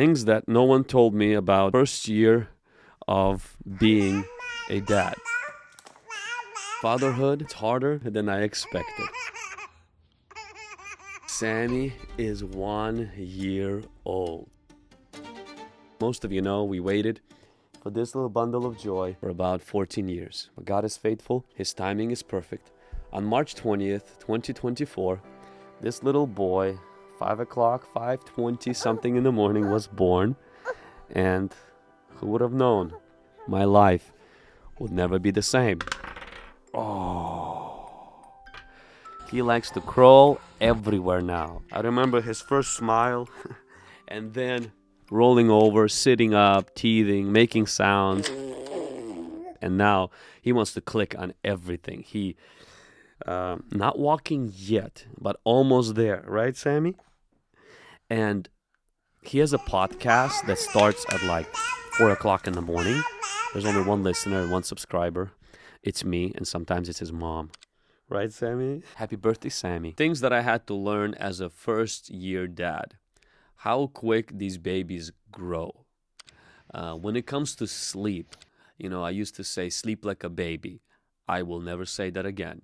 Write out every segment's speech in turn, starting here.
Things that no one told me about first year of being a dad. Fatherhood, it's harder than I expected. Sammy is 1 year old. Most of you know we waited for this little bundle of joy for about 14 years. But God is faithful. His timing is perfect. On March 20th, 2024, this little boy, 5 o'clock, 5:20 something in the morning, was born. And who would have known? My life would never be the same. Oh, he likes to crawl everywhere now. I remember his first smile and then rolling over, sitting up, teething, making sounds. And now he wants to click on everything. He, not walking yet, but almost there, right, Sammy? And he has a podcast that starts at like 4 o'clock in the morning. There's only one listener and one subscriber. It's me, and sometimes it's his mom. Right, Sammy? Happy birthday, Sammy. Things that I had to learn as a first-year dad. How quick these babies grow. When it comes to sleep, I used to say, sleep like a baby. I will never say that again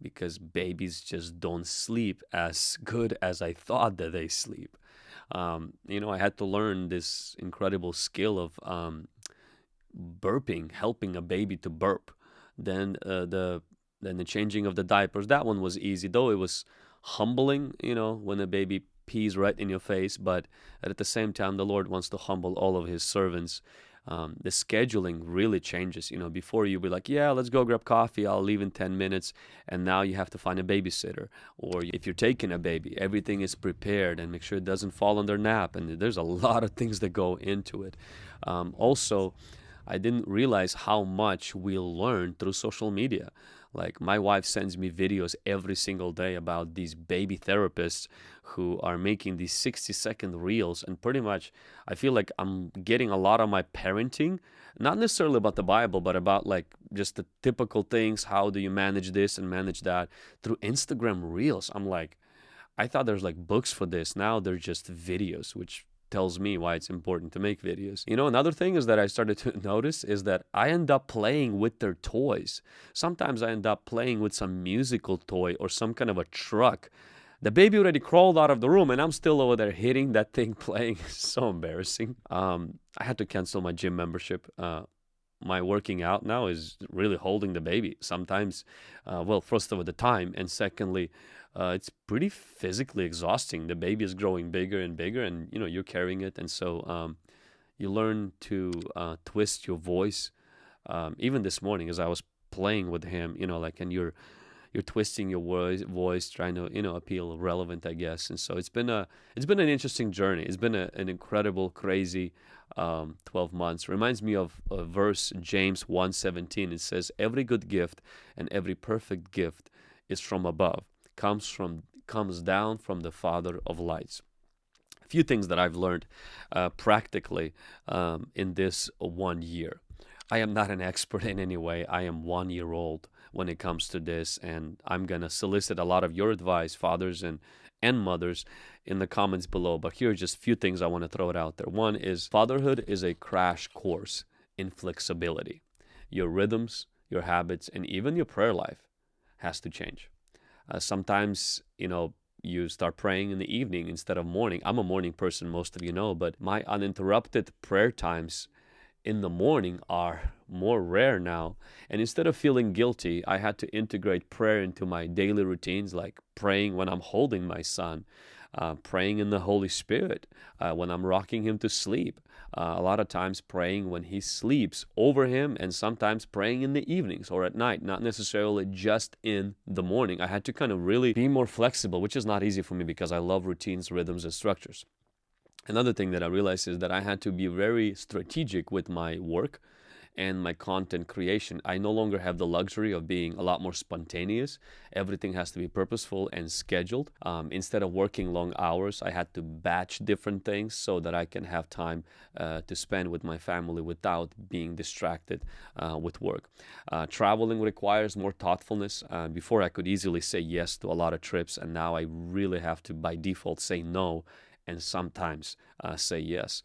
because babies just don't sleep as good as I thought that they sleep. I had to learn this incredible skill of burping, helping a baby to burp. Then the changing of the diapers. That one was easy, though it was humbling, when a baby pees right in your face. But at the same time, the Lord wants to humble all of His servants. The scheduling really changes. Before you be like, yeah, let's go grab coffee. I'll leave in 10 minutes. And now you have to find a babysitter. Or if you're taking a baby, everything is prepared and make sure it doesn't fall on their nap. And there's a lot of things that go into it. Also, I didn't realize how much we'll learn through social media. Like my wife sends me videos every single day about these baby therapists who are making these 60-second reels. And pretty much I feel like I'm getting a lot of my parenting, not necessarily about the Bible, but about like just the typical things. How do you manage this and manage that through Instagram reels? I'm like, I thought there's like books for this. Now they're just videos, which tells me why it's important to make videos. Another thing is that I started to notice is that I end up playing with their toys. Sometimes I end up playing with some musical toy or some kind of a truck. The baby already crawled out of the room and I'm still over there hitting that thing playing. It's so embarrassing. I had to cancel my gym membership. My working out now is really holding the baby. Sometimes, first of all, the time, and secondly, it's pretty physically exhausting. The baby is growing bigger and bigger, and you're carrying it, and so you learn to twist your voice. Even this morning, as I was playing with him, and you're twisting your voice, trying to appeal relevant, I guess. And so it's been an interesting journey. It's been an incredible, crazy 12 months. Reminds me of a verse, James 1:17. It says, "Every good gift and every perfect gift is from above, comes down from the Father of lights." A few things that I've learned practically in this 1 year. I am not an expert in any way. I am 1 year old when it comes to this, and I'm going to solicit a lot of your advice, fathers and mothers, in the comments below. But here are just a few things I want to throw it out there. One is fatherhood is a crash course in flexibility. Your rhythms, your habits, and even your prayer life has to change. Sometimes, you start praying in the evening instead of morning. I'm a morning person, most of you know, but my uninterrupted prayer times in the morning are more rare now. And instead of feeling guilty, I had to integrate prayer into my daily routines, like praying when I'm holding my son, praying in the Holy Spirit when I'm rocking him to sleep. A lot of times praying when he sleeps over him, and sometimes praying in the evenings or at night, not necessarily just in the morning. I had to kind of really be more flexible, which is not easy for me because I love routines, rhythms, and structures. Another thing that I realized is that I had to be very strategic with my work and my content creation. I no longer have the luxury of being a lot more spontaneous. Everything has to be purposeful and scheduled. Instead of working long hours, I had to batch different things so that I can have time to spend with my family without being distracted with work. Traveling requires more thoughtfulness. Before I could easily say yes to a lot of trips, and now I really have to, by default, say no and sometimes say yes.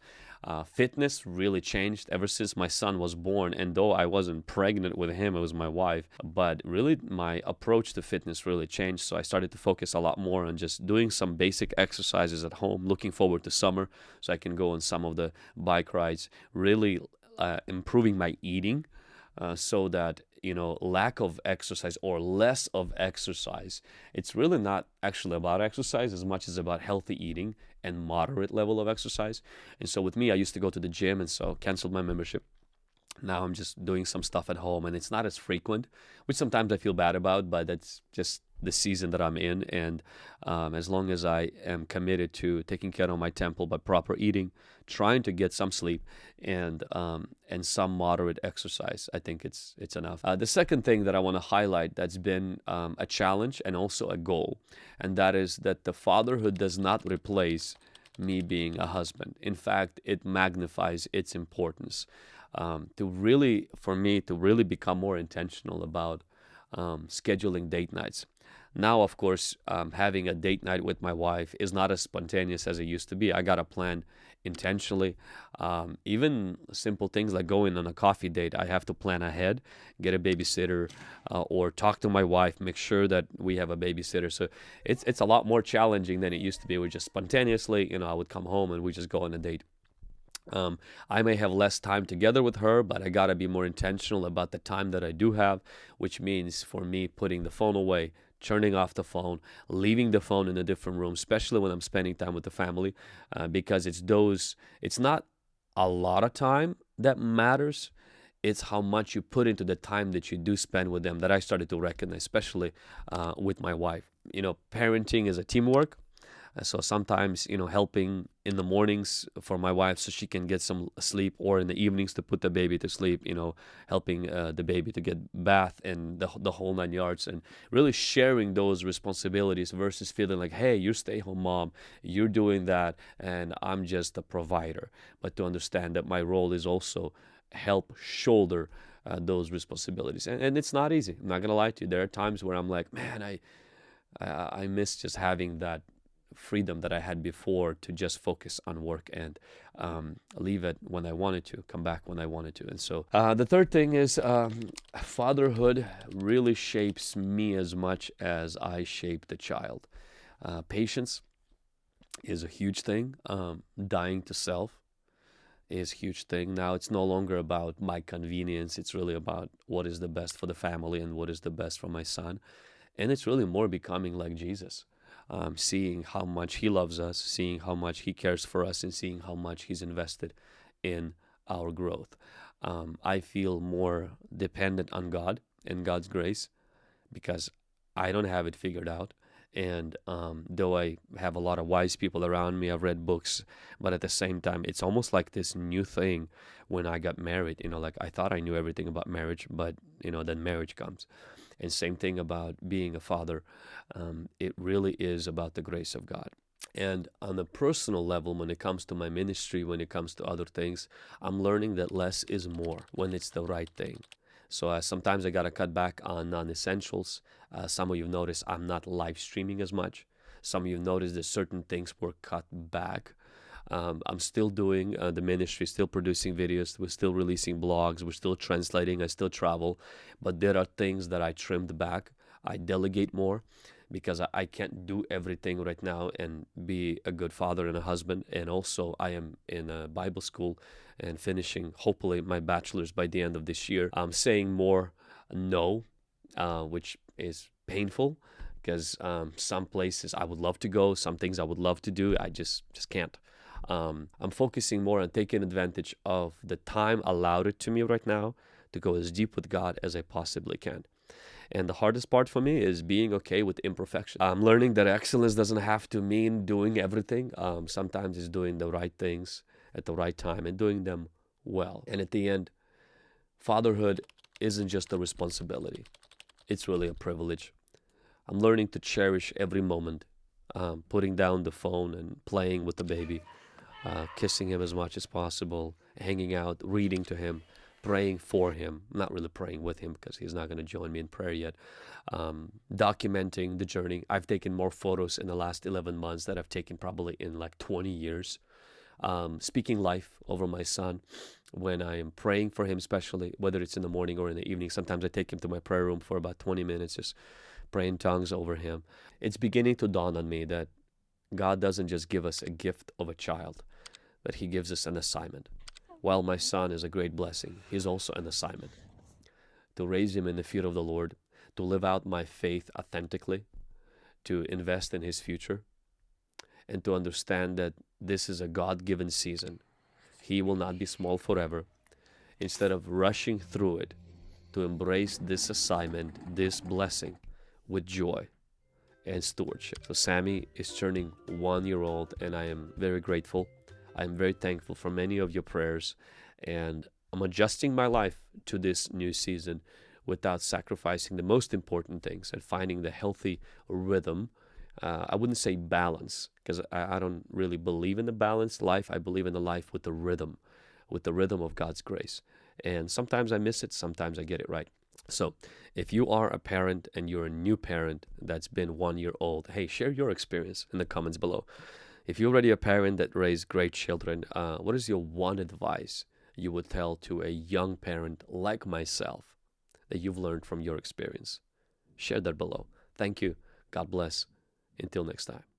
Fitness really changed ever since my son was born. And though I wasn't pregnant with him, it was my wife. But really, my approach to fitness really changed. So I started to focus a lot more on just doing some basic exercises at home, looking forward to summer so I can go on some of the bike rides, really improving my eating so that lack of exercise or less of exercise, it's really not actually about exercise as much as about healthy eating and moderate level of exercise. And so with me, I used to go to the gym, and so canceled my membership. Now I'm just doing some stuff at home, and it's not as frequent, which sometimes I feel bad about, but that's just the season that I'm in. And as long as I am committed to taking care of my temple by proper eating, trying to get some sleep, and some moderate exercise, I think it's enough. The second thing that I want to highlight that's been a challenge and also a goal, and that is that the fatherhood does not replace me being a husband. In fact, it magnifies its importance. For me to really become more intentional about scheduling date nights. Now, of course, having a date night with my wife is not as spontaneous as it used to be. I got to plan intentionally. Even simple things like going on a coffee date, I have to plan ahead, get a babysitter, or talk to my wife, make sure that we have a babysitter. So it's a lot more challenging than it used to be. We just spontaneously, I would come home and we just go on a date. I may have less time together with her, but I got to be more intentional about the time that I do have, which means for me putting the phone away, turning off the phone, leaving the phone in a different room, especially when I'm spending time with the family, because it's not a lot of time that matters. It's how much you put into the time that you do spend with them that I started to recognize, especially with my wife. Parenting is a teamwork. So sometimes, helping in the mornings for my wife so she can get some sleep, or in the evenings to put the baby to sleep, helping the baby to get bath and the whole 9 yards, and really sharing those responsibilities versus feeling like, hey, you're stay-home mom, you're doing that, and I'm just a provider. But to understand that my role is also help shoulder those responsibilities. And it's not easy. I'm not going to lie to you. There are times where I'm like, man, I miss just having that freedom that I had before to just focus on work and leave it when I wanted to, come back when I wanted to. And so the third thing is fatherhood really shapes me as much as I shape the child. Patience is a huge thing. Dying to self is a huge thing. Now it's no longer about my convenience. It's really about what is the best for the family and what is the best for my son. And it's really more becoming like Jesus. Seeing how much he loves us, seeing how much he cares for us, and seeing how much he's invested in our growth. I feel more dependent on God and God's grace because I don't have it figured out. And though I have a lot of wise people around me, I've read books, but at the same time, it's almost like this new thing when I got married. Like I thought I knew everything about marriage, but then marriage comes. And same thing about being a father. It really is about the grace of God. And on a personal level, when it comes to my ministry, when it comes to other things, I'm learning that less is more when it's the right thing. So sometimes I got to cut back on non-essentials. Some of you noticed I'm not live streaming as much. Some of you noticed that certain things were cut back. I'm still doing the ministry, still producing videos, we're still releasing blogs, we're still translating, I still travel, but there are things that I trimmed back. I delegate more because I can't do everything right now and be a good father and a husband. And also I am in a Bible school and finishing hopefully my bachelor's by the end of this year. I'm saying more no, which is painful because some places I would love to go, some things I would love to do, I just can't. I'm focusing more on taking advantage of the time allowed to me right now to go as deep with God as I possibly can. And the hardest part for me is being okay with imperfection. I'm learning that excellence doesn't have to mean doing everything. Sometimes it's doing the right things at the right time and doing them well. And at the end, fatherhood isn't just a responsibility. It's really a privilege. I'm learning to cherish every moment, putting down the phone and playing with the baby, kissing him as much as possible, hanging out, reading to him, praying for him, not really praying with him because he's not going to join me in prayer yet, documenting the journey. I've taken more photos in the last 11 months that I've taken probably in like 20 years. Speaking life over my son when I am praying for him, especially whether it's in the morning or in the evening. Sometimes I take him to my prayer room for about 20 minutes, just praying tongues over him. It's beginning to dawn on me that God doesn't just give us a gift of a child, but he gives us an assignment. While my son is a great blessing, he's also an assignment to raise him in the fear of the Lord, to live out my faith authentically, to invest in his future, and to understand that this is a God-given season. He will not be small forever. Instead of rushing through it, to embrace this assignment, this blessing with joy and stewardship. So Sammy is turning 1 year old, and I am very grateful. I'm very thankful for many of your prayers, and I'm adjusting my life to this new season without sacrificing the most important things and finding the healthy rhythm. I wouldn't say balance, because I don't really believe in the balanced life. I believe in the life with the rhythm of God's grace. And sometimes I miss it, sometimes I get it right. So if you are a parent and you're a new parent that's been 1 year old, hey, share your experience in the comments below. If you're already a parent that raised great children, what is your one advice you would tell to a young parent like myself that you've learned from your experience? Share that below. Thank you. God bless. Until next time.